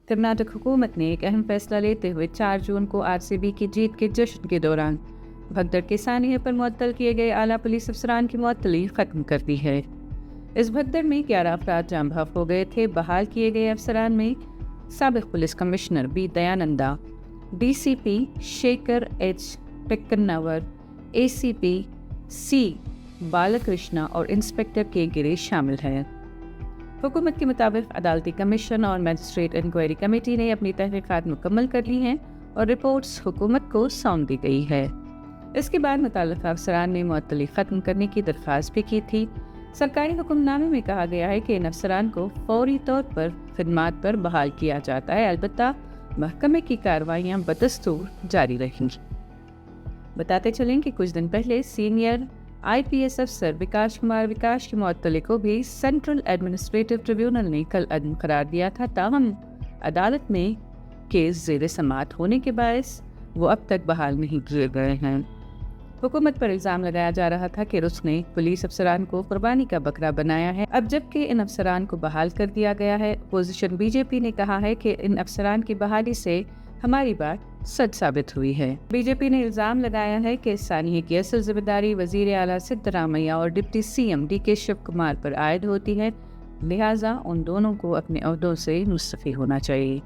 कर्नाटक हुकूमत ने एक अहम फैसला लेते हुए 4 जून को आरसीबी की जीत के जश्न के दौरान भगदड़ के सानिये पर मुअत्तल किए गए आला पुलिस अफसरान की मुअत्तली ख़त्म कर दी है। इस भगदड़ में 11 अफराद जाम बहक हो गए थे। बहाल किए गए अफसरान में साबिक़ police commissioner B Dayananda, DCP Shekhar H Pekkanavar, ACP C Balakrishna और इंस्पेक्टर के गिरीश शामिल हैं। हुकूमत के मुताबिक अदालती कमीशन और मजिस्ट्रेट इंक्वायरी कमेटी ने अपनी तहकीकात मुकम्मल कर ली हैं और रिपोर्ट्स हुकूमत को सौंप दी गई है। इसके बाद मुतल्लिक़ा अफसरान ने मुअत्तली ख़त्म करने की दरख्वास्त भी की थी। सरकारी हुक्मनामे में कहा गया है कि इन अफसरान को फौरी तौर पर खिदमात पर बहाल किया जाता है, अलबत्ता महकमे की कार्रवाइयाँ बदस्तूर जारी रहेंगी। बताते चलें कि कुछ दिन पहले सीनियर आईपीएस अफसर विकास कुमार विकास की मुअत्तली को भी सेंट्रल एडमिनिस्ट्रेटिव ट्रिब्यूनल ने कल अदम करार दिया था। ताहम अदालत में केस ज़ेर समाअत होने के बायस वो अब तक बहाल नहीं किए गए हैं। हुकूमत पर इल्ज़ाम लगाया जा रहा था कि उसने पुलिस अफसरान को कुर्बानी का बकरा बनाया है। अब जबकि इन अफसरान को बहाल कर दिया गया है, अपोजिशन बीजेपी ने कहा है कि इन अफसरान की बहाली से हमारी बात सच साबित हुई है। बीजेपी ने इल्ज़ाम लगाया है कि सानिये की असल जिम्मेदारी वज़ीर आला सिद्धरामैया और deputy CM DK Shiv Kumar पर आयद होती है, लिहाजा उन दोनों को अपने ओहदों से मुस्तफ़ी होना चाहिए।